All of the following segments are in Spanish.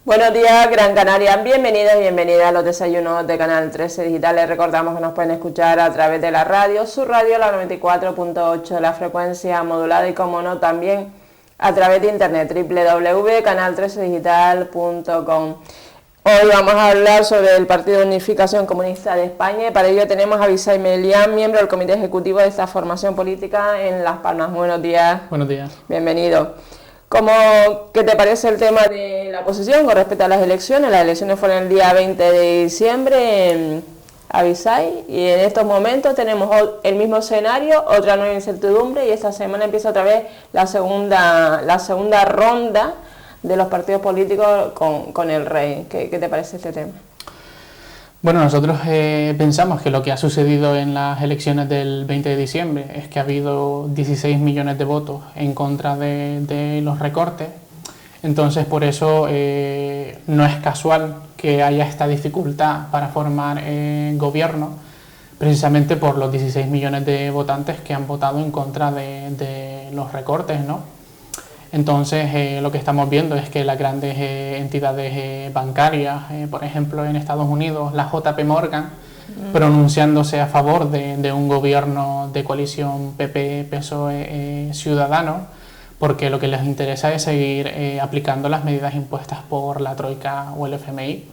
Buenos días, Gran Canaria. Bienvenidos y bienvenidas a los desayunos de Canal 13 Digital. Les recordamos que nos pueden escuchar a través de la radio, su radio, la 94.8 de la frecuencia modulada y, como no, también a través de internet, www.canal13digital.com. Hoy vamos a hablar sobre el Partido de Unificación Comunista de España y para ello tenemos a Visay Melián, miembro del comité ejecutivo de esta formación política en Las Palmas. Buenos días. Buenos días. Bienvenido. ¿Qué te parece el tema de la oposición con respecto a las elecciones? Las elecciones fueron el día 20 de diciembre en Visay y en estos momentos tenemos el mismo escenario, otra nueva incertidumbre, y esta semana empieza otra vez la segunda ronda de los partidos políticos con el rey. ¿Qué te parece este tema? Bueno, nosotros pensamos que lo que ha sucedido en las elecciones del 20 de diciembre es que ha habido 16 millones de votos en contra de los recortes. Entonces, por eso no es casual que haya esta dificultad para formar gobierno, precisamente por los 16 millones de votantes que han votado en contra de los recortes, ¿no? Entonces, lo que estamos viendo es que las grandes entidades bancarias, por ejemplo en Estados Unidos, la JP Morgan, pronunciándose a favor de un gobierno de coalición PP, PSOE, Ciudadanos, porque lo que les interesa es seguir aplicando las medidas impuestas por la Troika o el FMI.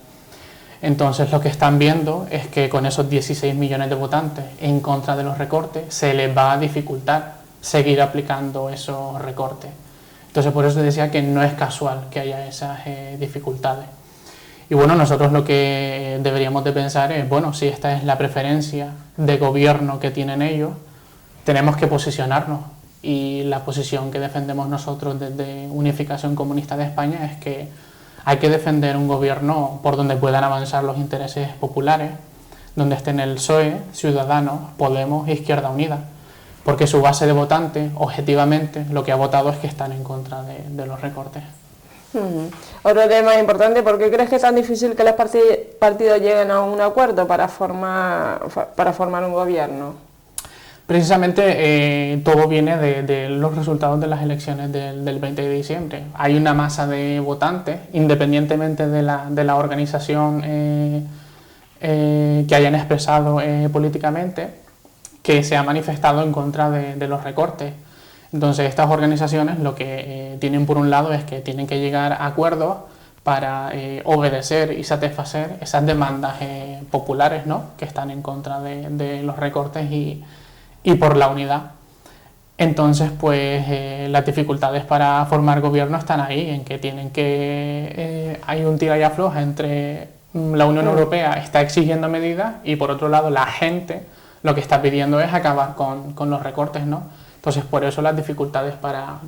Entonces, lo que están viendo es que con esos 16 millones de votantes en contra de los recortes, se les va a dificultar seguir aplicando esos recortes. Entonces, por eso decía que no es casual que haya esas dificultades. Y bueno, nosotros lo que deberíamos de pensar es, bueno, si esta es la preferencia de gobierno que tienen ellos, tenemos que posicionarnos. Y la posición que defendemos nosotros desde Unificación Comunista de España es que hay que defender un gobierno por donde puedan avanzar los intereses populares, donde estén el PSOE, Ciudadanos, Podemos e Izquierda Unida. Porque su base de votantes, objetivamente, lo que ha votado es que están en contra de los recortes. Otro tema importante, ¿por qué crees que es tan difícil que los partidos lleguen a un acuerdo para formar un gobierno? Precisamente todo viene de los resultados de las elecciones del 20 de diciembre. Hay una masa de votantes, independientemente de la organización que hayan expresado políticamente, que se ha manifestado en contra de los recortes. Entonces, estas organizaciones lo que tienen por un lado es que tienen que llegar a acuerdos para obedecer y satisfacer esas demandas populares, ¿no?, que están en contra de los recortes y por la unidad. Entonces, pues las dificultades para formar gobierno están ahí, en que hay un tira y afloja entre la Unión Europea está exigiendo medidas y por otro lado la gente lo que está pidiendo es acabar con los recortes, ¿no? Entonces, por eso las dificultades para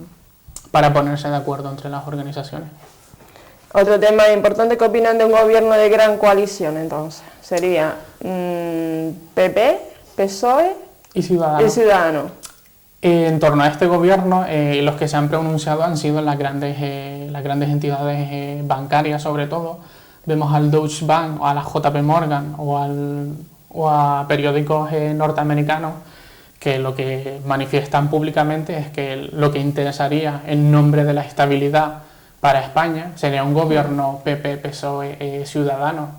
ponerse de acuerdo entre las organizaciones. Otro tema importante, ¿qué opinan de un gobierno de gran coalición, entonces? Sería PP, PSOE y Ciudadanos. En torno a este gobierno, los que se han pronunciado han sido las grandes entidades bancarias, sobre todo. Vemos al Deutsche Bank, o a la JP Morgan, o a periódicos norteamericanos, que lo que manifiestan públicamente es que lo que interesaría en nombre de la estabilidad para España sería un gobierno PP, PSOE, Ciudadanos.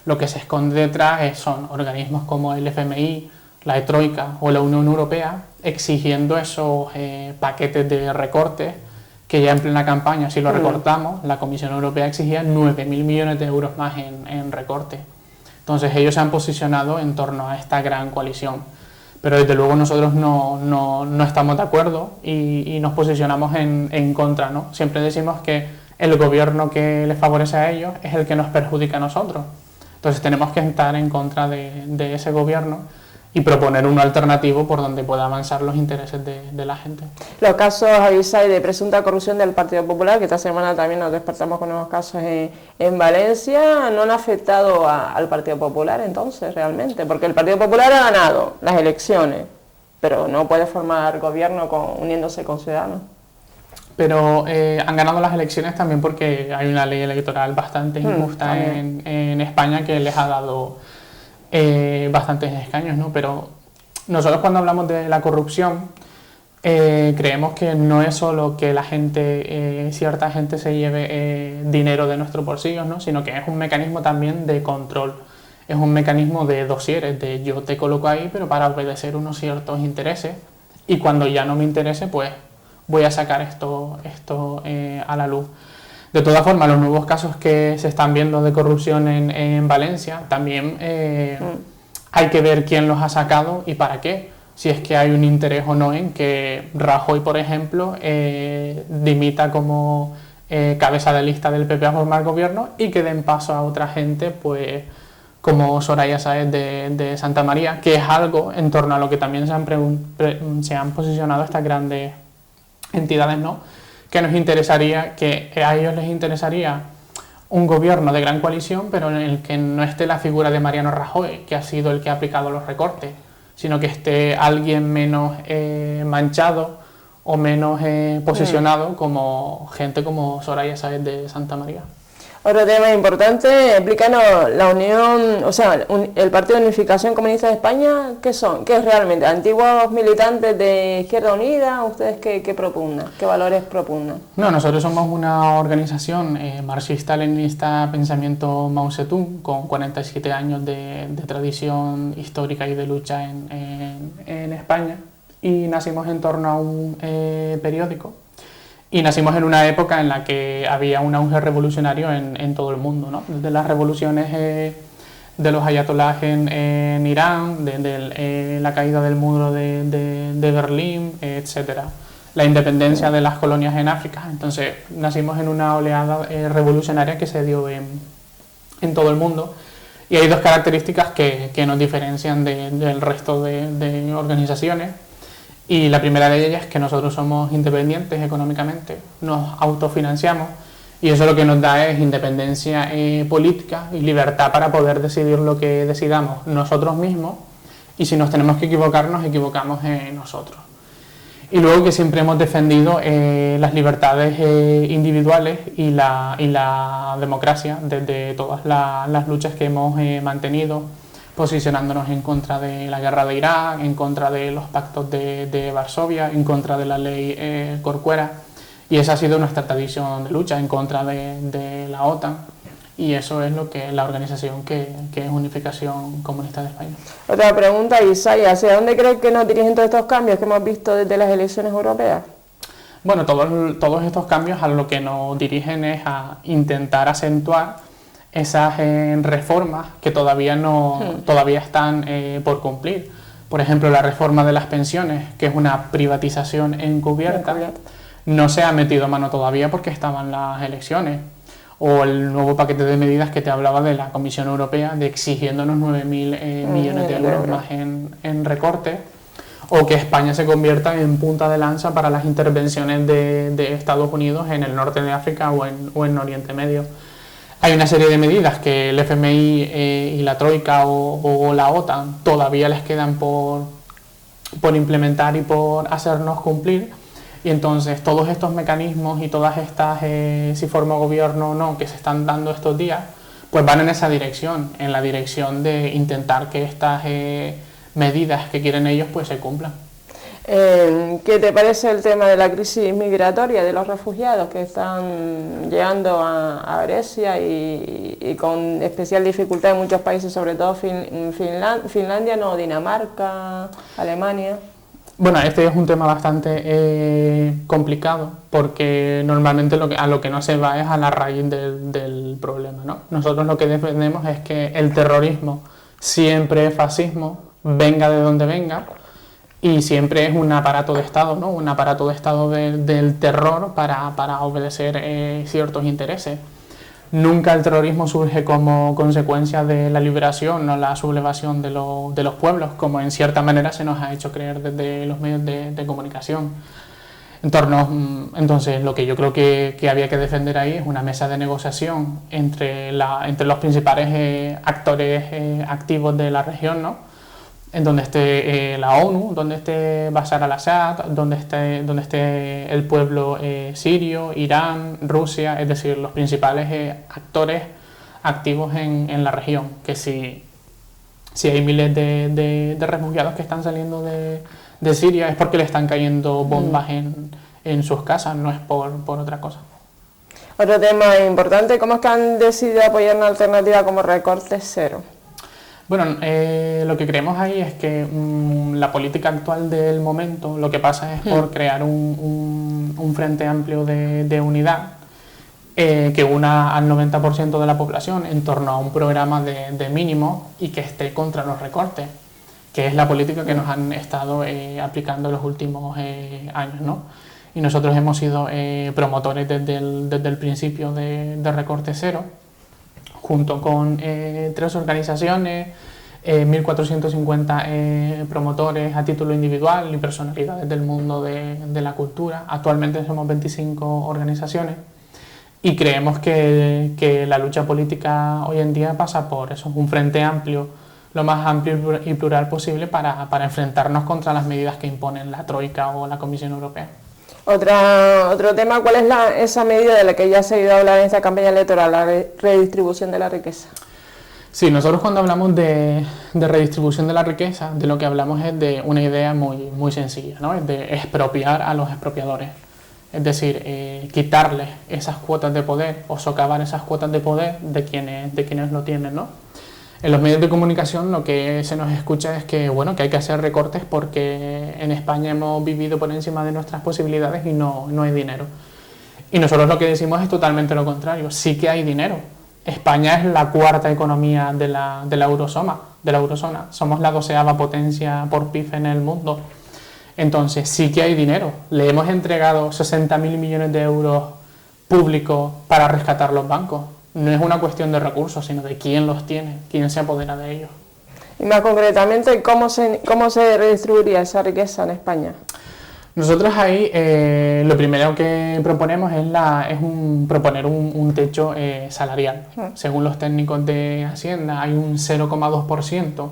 Lo que se esconde detrás son organismos como el FMI, la Troika o la Unión Europea exigiendo esos paquetes de recortes que ya en plena campaña, si lo recortamos, la Comisión Europea exigía 9.000 millones de euros más en recortes. Entonces ellos se han posicionado en torno a esta gran coalición, pero desde luego nosotros no estamos de acuerdo y nos posicionamos en contra, ¿no? Siempre decimos que el gobierno que les favorece a ellos es el que nos perjudica a nosotros. Entonces tenemos que estar en contra de ese gobierno y proponer un alternativo por donde pueda avanzar los intereses de la gente. Los casos, Avisay, de presunta corrupción del Partido Popular, que esta semana también nos despertamos con nuevos casos en Valencia, ¿no han afectado al Partido Popular entonces realmente? Porque el Partido Popular ha ganado las elecciones, pero no puede formar gobierno uniéndose con Ciudadanos. Pero han ganado las elecciones también porque hay una ley electoral bastante injusta en España que les ha dado bastantes escaños, ¿no? Pero nosotros cuando hablamos de la corrupción creemos que no es solo que la gente, cierta gente se lleve dinero de nuestros bolsillos, ¿no? Sino que es un mecanismo también de control. Es un mecanismo de dosieres, de yo te coloco ahí, pero para obedecer unos ciertos intereses, y cuando ya no me interese, pues voy a sacar esto a la luz. De todas formas, los nuevos casos que se están viendo de corrupción en Valencia, también hay que ver quién los ha sacado y para qué. Si es que hay un interés o no en que Rajoy, por ejemplo, dimita como cabeza de lista del PP a formar gobierno y que den paso a otra gente, pues como Soraya Sáez de Santa María, que es algo en torno a lo que también se han posicionado estas grandes entidades, ¿no? Que nos interesaría, que a ellos les interesaría un gobierno de gran coalición, pero en el que no esté la figura de Mariano Rajoy, que ha sido el que ha aplicado los recortes, sino que esté alguien menos manchado o menos posicionado como gente como Soraya Sáez de Santa María. Otro tema importante, explícanos la Unión, o sea, el Partido de Unificación Comunista de España, ¿qué son? ¿Qué es realmente? ¿Antiguos militantes de Izquierda Unida? ¿Ustedes qué propugnan? ¿Qué valores propugnan? No, nosotros somos una organización marxista-leninista pensamiento Mao Zedong, con 47 años de tradición histórica y de lucha en España, y nacimos en torno a un periódico. Y nacimos en una época en la que había un auge revolucionario en todo el mundo, ¿no? Desde las revoluciones de los ayatolás en Irán, desde la caída del muro de Berlín, etc. La independencia de las colonias en África. Entonces nacimos en una oleada revolucionaria que se dio en todo el mundo. Y hay dos características que nos diferencian del resto de organizaciones. Y la primera de ellas es que nosotros somos independientes económicamente, nos autofinanciamos, y eso lo que nos da es independencia política y libertad para poder decidir lo que decidamos nosotros mismos, y si nos tenemos que equivocar, nos equivocamos nosotros. Y luego que siempre hemos defendido las libertades individuales y la democracia desde todas las luchas que hemos mantenido, posicionándonos en contra de la guerra de Irak, en contra de los pactos de Varsovia, en contra de la ley Corcuera, y esa ha sido nuestra tradición de lucha en contra de la OTAN, y eso es lo que la organización que es Unificación Comunista de España. Otra pregunta, Isaya, ¿hacia dónde crees que nos dirigen todos estos cambios que hemos visto desde las elecciones europeas? Bueno, todos estos cambios a lo que nos dirigen es a intentar acentuar esas reformas que todavía están por cumplir. Por ejemplo, la reforma de las pensiones, que es una privatización encubierta, no se ha metido mano todavía porque estaban las elecciones. O el nuevo paquete de medidas que te hablaba de la Comisión Europea, de exigiéndonos 9.000 millones de euros más en recortes, o que España se convierta en punta de lanza para las intervenciones de Estados Unidos en el norte de África o en Oriente Medio. Hay una serie de medidas que el FMI y la Troika o la OTAN todavía les quedan por implementar y por hacernos cumplir, y entonces todos estos mecanismos y todas estas, si forma gobierno o no, que se están dando estos días, pues van en esa dirección, en la dirección de intentar que estas medidas que quieren ellos pues se cumplan. ¿Qué te parece el tema de la crisis migratoria de los refugiados que están llegando a Grecia y con especial dificultad en muchos países, sobre todo Finlandia, no, Dinamarca, Alemania? Bueno, este es un tema bastante complicado, porque normalmente a lo que no se va es a la raíz del problema, ¿no? Nosotros lo que defendemos es que el terrorismo siempre es fascismo, venga de donde venga, y siempre es un aparato de Estado, ¿no? Un aparato de Estado del terror para obedecer ciertos intereses. Nunca el terrorismo surge como consecuencia de la liberación o la sublevación de los pueblos, como en cierta manera se nos ha hecho creer desde los medios de comunicación. Entonces, lo que yo creo que había que defender ahí es una mesa de negociación entre los principales actores activos de la región, ¿no? En donde esté la ONU, donde esté Bashar al-Assad, donde esté el pueblo sirio, Irán, Rusia, es decir, los principales actores activos en la región. Que si hay miles de refugiados que están saliendo de de Siria es porque le están cayendo bombas en sus casas, no es por otra cosa. Otro tema importante, ¿cómo es que han decidido apoyar una alternativa como Recorte Cero? Bueno, lo que creemos ahí es que la política actual del momento lo que pasa es por crear un frente amplio de unidad que una al 90% de la población en torno a un programa de mínimo y que esté contra los recortes, que es la política que nos han estado aplicando los últimos años, ¿no? Y nosotros hemos sido promotores desde el principio de Recorte Cero, junto con 3 organizaciones, 1.450 promotores a título individual y personalidades del mundo de la cultura. Actualmente somos 25 organizaciones y creemos que la lucha política hoy en día pasa por eso, un frente amplio, lo más amplio y plural posible para enfrentarnos contra las medidas que imponen la Troika o la Comisión Europea. Otro tema, ¿cuál es esa medida de la que ya se ha ido a hablar en esta campaña electoral, la redistribución de la riqueza? Sí, nosotros cuando hablamos de redistribución de la riqueza, de lo que hablamos es de una idea muy sencilla, ¿no? Es de expropiar a los expropiadores. Es decir, quitarles esas cuotas de poder o socavar esas cuotas de poder de quienes lo tienen, ¿no? En los medios de comunicación lo que se nos escucha es que, bueno, que hay que hacer recortes porque en España hemos vivido por encima de nuestras posibilidades y no hay dinero. Y nosotros lo que decimos es totalmente lo contrario, sí que hay dinero. España es la 4ª economía de la eurozona, somos la 12ª potencia por PIB en el mundo. Entonces sí que hay dinero, le hemos entregado 60.000 millones de euros públicos para rescatar los bancos. No es una cuestión de recursos, sino de quién los tiene, quién se apodera de ellos. Y más concretamente, ¿cómo se redistribuiría esa riqueza en España? Nosotros ahí lo primero que proponemos es proponer un techo salarial. Según los técnicos de Hacienda, hay un 0,2%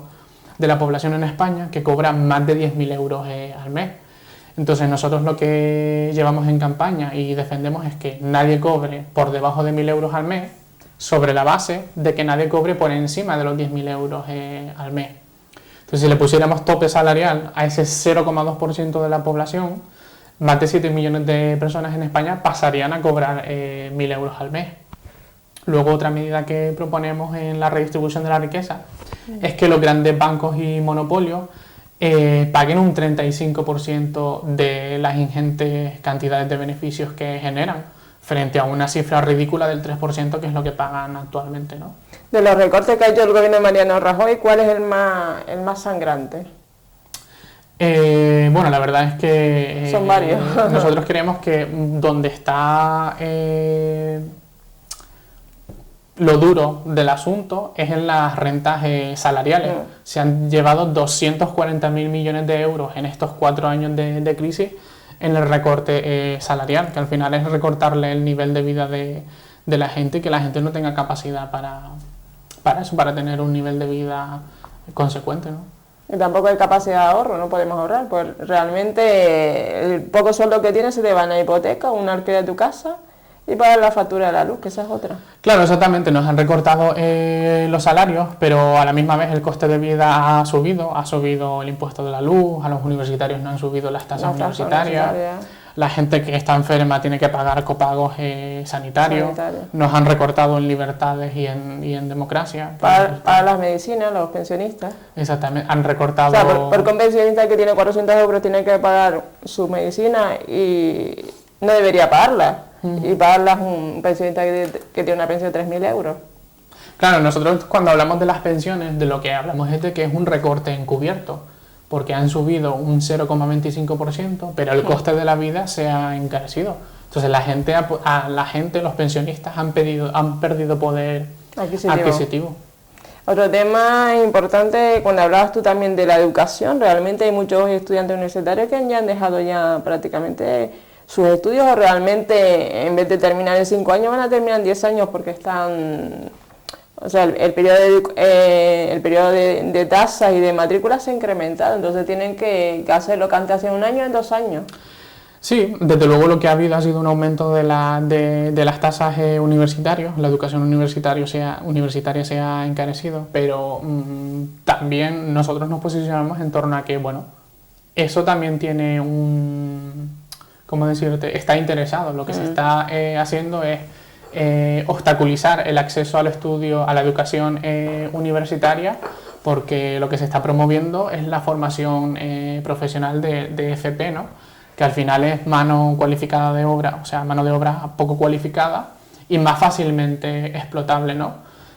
de la población en España que cobra más de 10.000 euros al mes. Entonces nosotros lo que llevamos en campaña y defendemos es que nadie cobre por debajo de 1.000 euros al mes, sobre la base de que nadie cobre por encima de los 10.000 euros al mes. Entonces, si le pusiéramos tope salarial a ese 0,2% de la población, más de 7 millones de personas en España pasarían a cobrar 1.000 euros al mes. Luego, otra medida que proponemos en la redistribución de la riqueza es que los grandes bancos y monopolios paguen un 35% de las ingentes cantidades de beneficios que generan, frente a una cifra ridícula del 3%, que es lo que pagan actualmente, ¿no? De los recortes que ha hecho el gobierno de Mariano Rajoy, ¿cuál es el más sangrante? Bueno, la verdad es que son varios. Nosotros creemos que donde está lo duro del asunto es en las rentas salariales. Se han llevado 240.000 millones de euros en estos 4 años de crisis en el recorte salarial, que al final es recortarle el nivel de vida de la gente y que la gente no tenga capacidad para tener un nivel de vida consecuente, ¿no? Y tampoco hay capacidad de ahorro, no podemos ahorrar, pues realmente el poco sueldo que tienes se te va en la hipoteca, un alquiler de tu casa y pagar la factura de la luz, que esa es otra. Claro, exactamente, nos han recortado los salarios, pero a la misma vez el coste de vida ha subido el impuesto de la luz, a los universitarios no han subido las tasas universitarias, la gente que está enferma tiene que pagar copagos sanitarios, nos han recortado en libertades y en democracia. Para las medicinas, los pensionistas. Exactamente, han recortado... O sea, porque un pensionista que tiene 400 euros tiene que pagar su medicina y no debería pagarla. Y pagarlas un pensionista que tiene una pensión de 3.000 euros. Claro, nosotros cuando hablamos de las pensiones, de lo que hablamos es de que es un recorte encubierto, porque han subido un 0,25%, pero el coste de la vida se ha encarecido. Entonces la gente, los pensionistas han perdido poder adquisitivo. Otro tema importante, cuando hablabas tú también de la educación, realmente hay muchos estudiantes universitarios que ya han dejado ya prácticamente sus estudios, o realmente en vez de terminar en 5 años van a terminar en 10 años porque están, o sea, el periodo de tasas y de matrículas se ha incrementado, entonces tienen que hacer lo que antes hacían 1 año en 2 años. Sí, desde luego lo que ha habido ha sido un aumento de las tasas universitarias, la educación universitaria se ha encarecido, pero también nosotros nos posicionamos en torno a que, bueno, eso también tiene ¿cómo decirte? Está interesado. Lo que se está haciendo es obstaculizar el acceso al estudio, a la educación universitaria, porque lo que se está promoviendo es la formación profesional de FP, ¿no? Que al final es mano cualificada de obra, o sea, mano de obra poco cualificada y más fácilmente explotable, ¿no?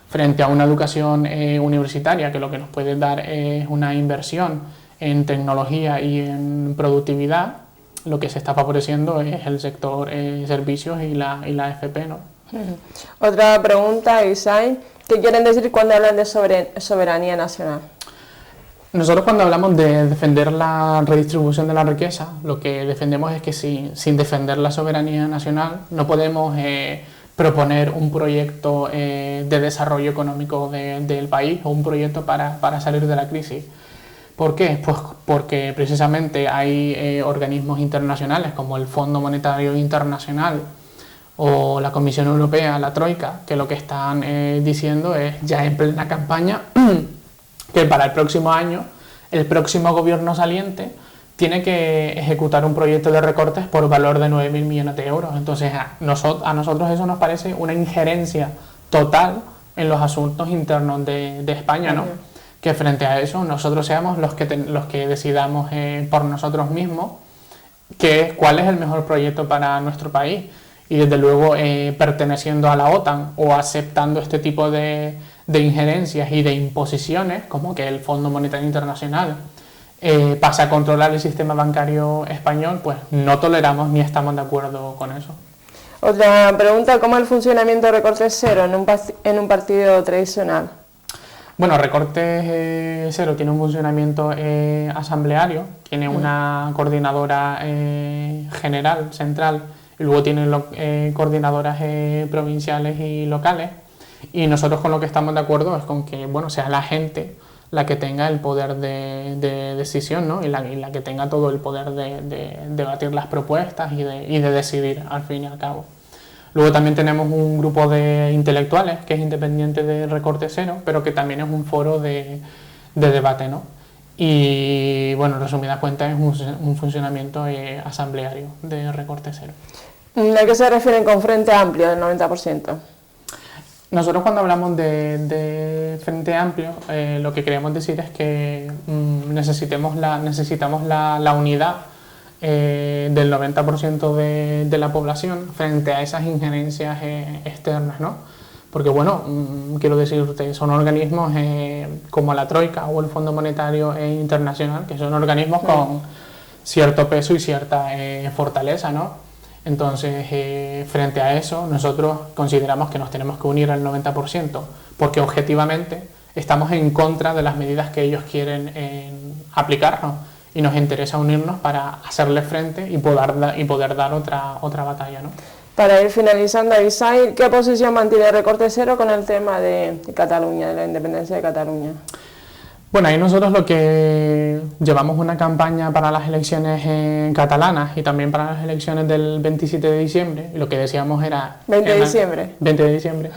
Frente a una educación universitaria, que lo que nos puede dar es una inversión en tecnología y en productividad. Lo que se está favoreciendo es el sector servicios y la FP, ¿no? Otra pregunta, Isaí, ¿qué quieren decir cuando hablan de soberanía nacional? Nosotros cuando hablamos de defender la redistribución de la riqueza, lo que defendemos es que sin defender la soberanía nacional no podemos proponer un proyecto de desarrollo económico del país o un proyecto para salir de la crisis. ¿Por qué? Pues porque precisamente hay organismos internacionales como el Fondo Monetario Internacional o la Comisión Europea, la Troika, que lo que están diciendo es ya en plena campaña que para el próximo año el próximo gobierno saliente tiene que ejecutar un proyecto de recortes por valor de 9.000 millones de euros. Entonces a nosotros eso nos parece una injerencia total en los asuntos internos de España, ¿no? Que frente a eso nosotros seamos los que decidamos por nosotros mismos cuál es el mejor proyecto para nuestro país. Y desde luego perteneciendo a la OTAN o aceptando este tipo de injerencias y de imposiciones, como que el Fondo Monetario Internacional pasa a controlar el sistema bancario español, pues no toleramos ni estamos de acuerdo con eso. Otra pregunta, ¿cómo es el funcionamiento de Recortes Cero en un partido tradicional? Bueno, Recortes Cero tiene un funcionamiento asambleario, tiene una coordinadora general, central, y luego tienen coordinadoras provinciales y locales, y nosotros con lo que estamos de acuerdo es con que sea la gente la que tenga el poder de decisión, ¿no? y la que tenga todo el poder de debatir las propuestas y de decidir al fin y al cabo. Luego también tenemos un grupo de intelectuales que es independiente de Recortes Cero, pero que también es un foro de debate, ¿no? Y bueno, en resumidas cuentas es un funcionamiento asambleario de Recortes Cero. ¿A qué se refieren con Frente Amplio del 90%? Nosotros cuando hablamos de Frente Amplio, lo que queremos decir es que necesitamos la unidad del 90% de la población frente a esas injerencias externas, ¿no? Porque bueno, quiero decirte, son organismos como la Troika o el Fondo Monetario Internacional, que son organismos con cierto peso y cierta fortaleza, ¿no? Entonces, frente a eso, nosotros consideramos que nos tenemos que unir al 90%, porque objetivamente estamos en contra de las medidas que ellos quieren aplicarnos, y nos interesa unirnos para hacerle frente y poder dar otra batalla, ¿no? Para ir finalizando, Isaí, ¿qué posición mantiene Recortes Cero con el tema de Cataluña, de la independencia de Cataluña? Bueno, ahí nosotros lo que llevamos una campaña para las elecciones catalanas y también para las elecciones del 27 de diciembre, y lo que decíamos era... 20 de diciembre. 20 de diciembre,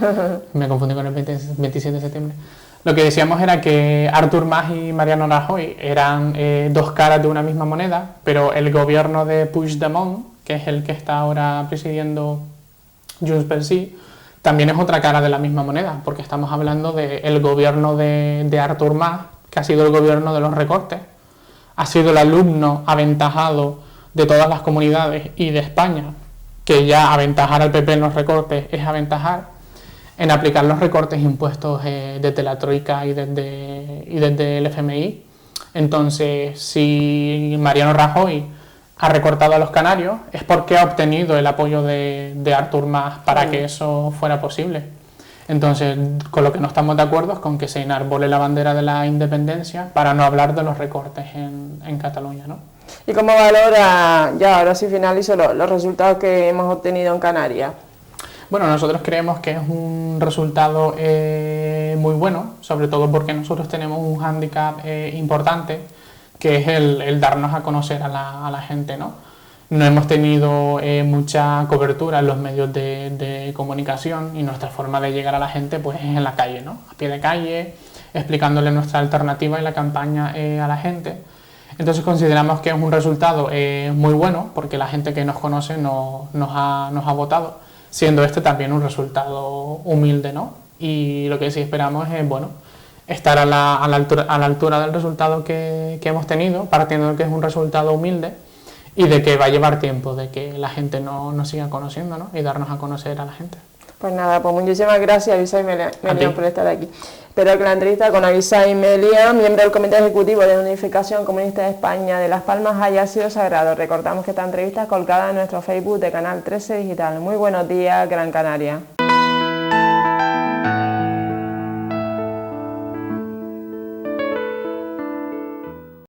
me confundí con el 27 de septiembre. Lo que decíamos era que Artur Mas y Mariano Rajoy eran dos caras de una misma moneda, pero el gobierno de Puigdemont, que es el que está ahora presidiendo Junts pel Sí, también es otra cara de la misma moneda, porque estamos hablando del gobierno de Artur Mas, que ha sido el gobierno de los recortes, ha sido el alumno aventajado de todas las comunidades y de España, que ya aventajar al PP en los recortes es aventajar en aplicar los recortes impuestos desde la Troika y desde el FMI. Entonces, si Mariano Rajoy ha recortado a los canarios, es porque ha obtenido el apoyo de Artur Mas para que eso fuera posible. Entonces, con lo que no estamos de acuerdo es con que se enarbole la bandera de la independencia para no hablar de los recortes en Cataluña, ¿no? ¿Y cómo valora, ya ahora sí finalizo, los resultados que hemos obtenido en Canarias? Bueno, nosotros creemos que es un resultado muy bueno, sobre todo porque nosotros tenemos un hándicap importante, que es el darnos a conocer a la gente, ¿no? No hemos tenido mucha cobertura en los medios de comunicación, y nuestra forma de llegar a la gente pues es en la calle, ¿no? A pie de calle, explicándole nuestra alternativa y la campaña a la gente. Entonces consideramos que es un resultado muy bueno, porque la gente que nos conoce nos ha votado, siendo este también un resultado humilde, ¿no? Y lo que sí esperamos es, bueno, estar a la altura del resultado que hemos tenido, partiendo de que es un resultado humilde y de que va a llevar tiempo, de que la gente nos siga conociendo, ¿no? Y darnos a conocer a la gente. Pues nada, pues muchísimas gracias, Abisai Melián, por estar aquí. Espero que la entrevista con Abisai Melián, miembro del Comité Ejecutivo de Unificación Comunista de España de Las Palmas, haya sido sagrado. Recordamos que esta entrevista es colgada en nuestro Facebook de Canal 13 Digital. Muy buenos días, Gran Canaria.